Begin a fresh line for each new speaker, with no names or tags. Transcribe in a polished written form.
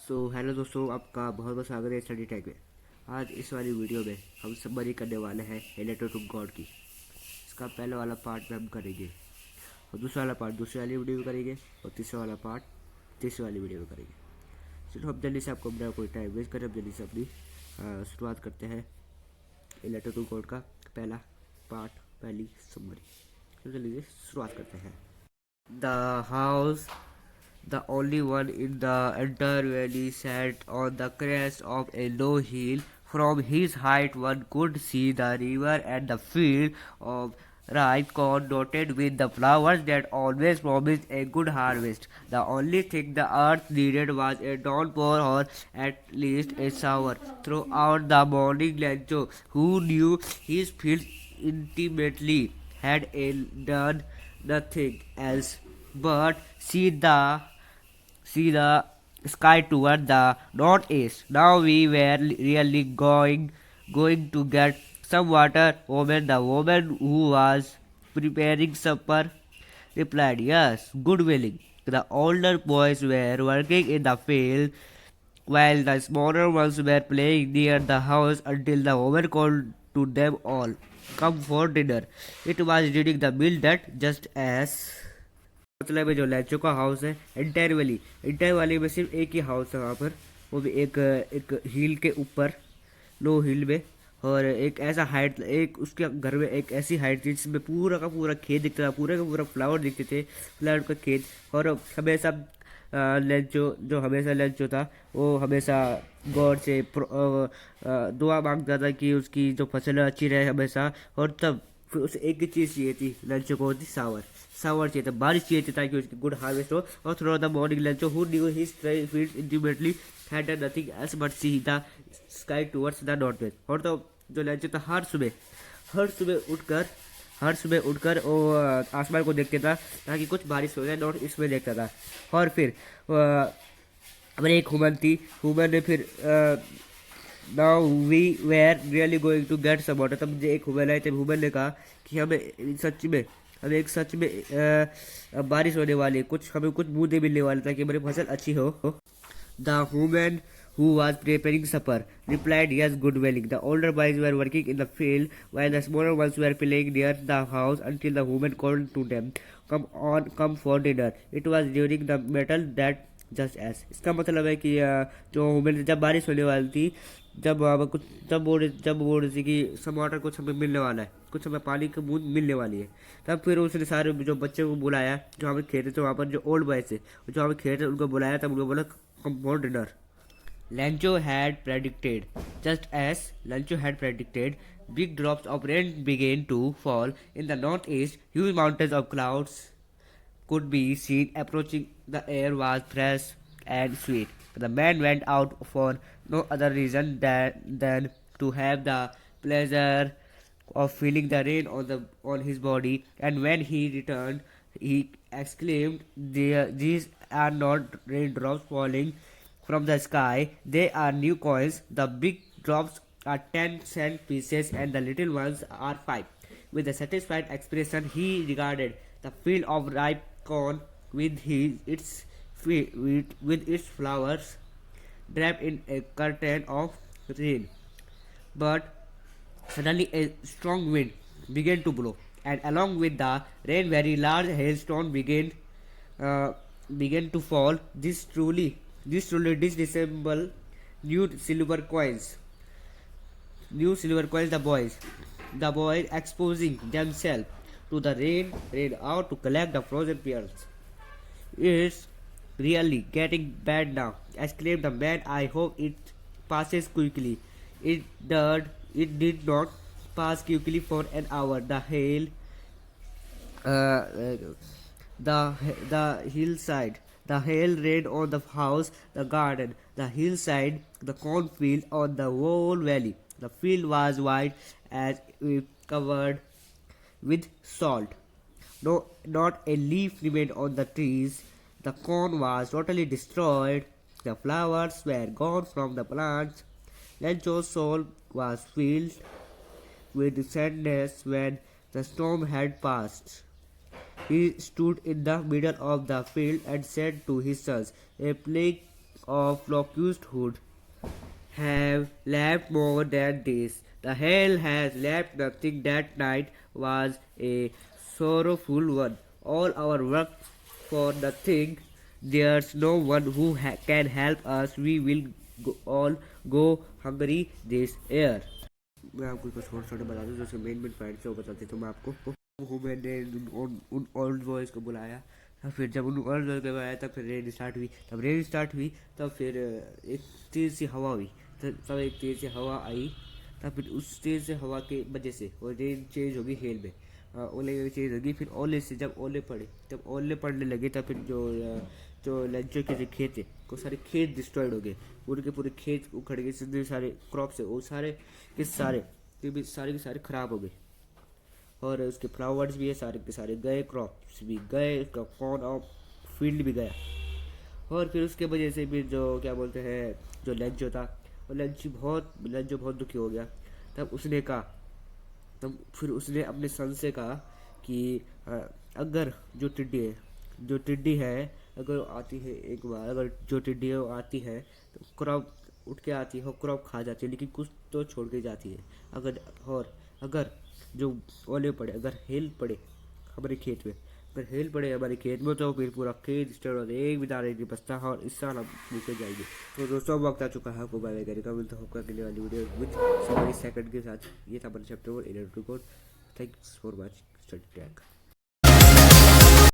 Hello दोस्तों, आपका बहुत बहुत स्वागत है स्टडी टैग में। आज इस वाली वीडियो में हम समरी करने वाले हैं ए लेटर टू गॉड की। इसका पहले वाला पार्ट में हम करेंगे और दूसरा वाला पार्ट दूसरी वाली वीडियो में करेंगे और तीसरा वाला पार्ट तीसरी वाली वीडियो में करेंगे। चलो हम जल्दी से आपको बिना कोई टाइम वेस्ट करें हम जल्दी से अपनी शुरुआत करते हैं ए लेटर टू गॉड का पहला पार्ट, पहली समरी। चलो जल्दी से शुरुआत करते हैं। The house, the only one in the entire valley, sat on the crest of a low hill. From his height one could see the river and the field of ripe corn dotted with the flowers that always promised a good harvest. The only thing the earth needed was a downpour or at least a shower. Throughout the morning, Lancho, who knew his fields intimately, had done nothing else but see the sky toward the northeast. Now we were really going to get some water. The woman who was preparing supper replied, "Yes, good willing." The older boys were working in the field while the smaller ones were playing near the house until the woman called to them all, "Come for dinner." It was during the meal that just as मतलब है जो लैचो का house है entire वाली में सिर्फ एक ही house है वहाँ पर, वो भी एक एक हिल के ऊपर, लो हिल में। और एक ऐसा हाइट, एक उसके घर में एक ऐसी हाइट थी जिसमें पूरा का पूरा खेत दिखता था, पूरे का पूरा फ्लावर दिखते थे, फ्लावर का खेत। और हमेशा लैचो जो हमेशा लैचो था वो हमेशा गॉड से दुआ मांगता था कि उसकी जो फसल अच्छी रहे हमेशा। और तब फिर उसे एक ही चीज़ चाहिए थी, लंचो को होती सावर चाहिए था, बारिश चाहिए थी ताकि उसकी गुड हार्वेस्ट हो। और through the morning लंचो who knew his fields intimately had done nothing else but see the sky towards the north west. और तो जो लंचो था हर सुबह उठकर वो आसमान को देखता था ताकि कुछ बारिश हो जाए, नॉर्थ ईस्ट में देखता था। और फिर हमारी एक हुमन थी, हुमन ने फिर now we were really going to get some water. तब एक हुमन आई, तब हुमन ने कहा कि हमें सच में बारिश होने वाली है, हमें कुछ बूंदे मिलने वाले ताकि हमारी फसल अच्छी हो। The woman who was preparing supper replied, "Yes, good willing." The older boys were working in the field while the smaller ones were playing near the house until the woman called to them, come for dinner." It was during the battle that just as इसका मतलब है कि जो women जब बारिश होने वाली थी, जब बोल रही थी कि सब वाटर कुछ हमें मिलने वाला है, कुछ हमें पानी की बूंद मिलने वाली है, तब फिर उसने सारे जो बच्चे को बुलाया जो हमें खेलते थे वहाँ पर, जो ओल्ड बॉयज थे जो हमें खेलते थे उनको बुलाया, तब उनको बोला come for dinner. Lancho had predicted, just as Lancho had predicted, big drops of rain began to fall in the northeast. Huge mountains of clouds could be seen approaching. The air was fresh and sweet. The man went out for no other reason than to have the pleasure of feeling the rain on his body. And when he returned, he exclaimed, "These are not raindrops falling from the sky, they are new coins. The big drops are 10-cent pieces and the little ones are 5." With a satisfied expression, he regarded the field of ripe corn with its flowers draped in a curtain of rain. But suddenly a strong wind began to blow, and along with the rain, very large hailstones began to fall. This truly resembled new silver coins. The boys exposing themselves to the rain out to collect the frozen pearls. "It's really getting bad now," exclaimed the man. "I hope it passes quickly." It did not pass quickly for an hour. Uh, the hillside. The hail rained on the house, the garden, the hillside, the cornfield, on the whole valley. The field was white as if covered with salt. No, not a leaf remained on the trees. The corn was totally destroyed. The flowers were gone from the plants. Lencho's soul was filled with sadness when the storm had passed. He stood in the middle of the field and said to his sons, "A plague of locust hood have left more than this. The hail has left nothing. That night was a sorrowful one. All our work for nothing. There's no one who can help us. We will all go hungry this year. मैं आपको कुछ छोटे छोटे बता दूँ जो उसके main points है वो बताते तो मैं आपको हुमैन ने उन ओल्ड बॉयज़ को बुलाया। तब फिर जब उन ओल्ड बॉयज़ को बुलाया तब फिर रेन स्टार्ट हुई। तब फिर एक तेज़ सी हवा हुई। तब एक तेज़ सी हवा आई। तब फिर उस तेज़ से हवा के वजह से वो रेन चेंज होगी हेल में। ओले चेंज होगी। फिर ओले से जब ओले पड़ने लगे तब फिर जो लंचो के जो खेत थे वो सारे खेत डिस्ट्रॉयड हो गए। पूरे खेत उखड़ गए। जितने सारे क्रॉप्स है वो सारे के सारे ख़राब हो गए। और उसके फ्लावर्स भी है सारे के सारे गए, क्रॉप्स भी गए, कॉर्न और फील्ड भी गया। और फिर उसके वजह से भी जो क्या बोलते हैं जो लंचो था वो लंचो बहुत दुखी हो गया। तब फिर उसने अपने सन से कहा कि अगर जो टिड्डी है अगर वो आती है एक बार, अगर जो टिड्डी है वो आती है तो क्रॉप उठ के आती है और क्रॉप खा जाती है, लेकिन कुछ तो छोड़ के जाती है। अगर जो ओले पड़े, अगर हेल पड़े हमारे खेत में तो फिर पूरा खेत डिस्टर्ब हो जाए, एक भी दाना नहीं बचता और इस साल हम नीचे जाएंगे। तो दोस्तों वक्त आ चुका है आपको बाय करने का। मिलता होगा अगले वाली वीडियो विद समरी सेकंड के साथ। ये था chapter 1 edit code. Thanks for watching study tag.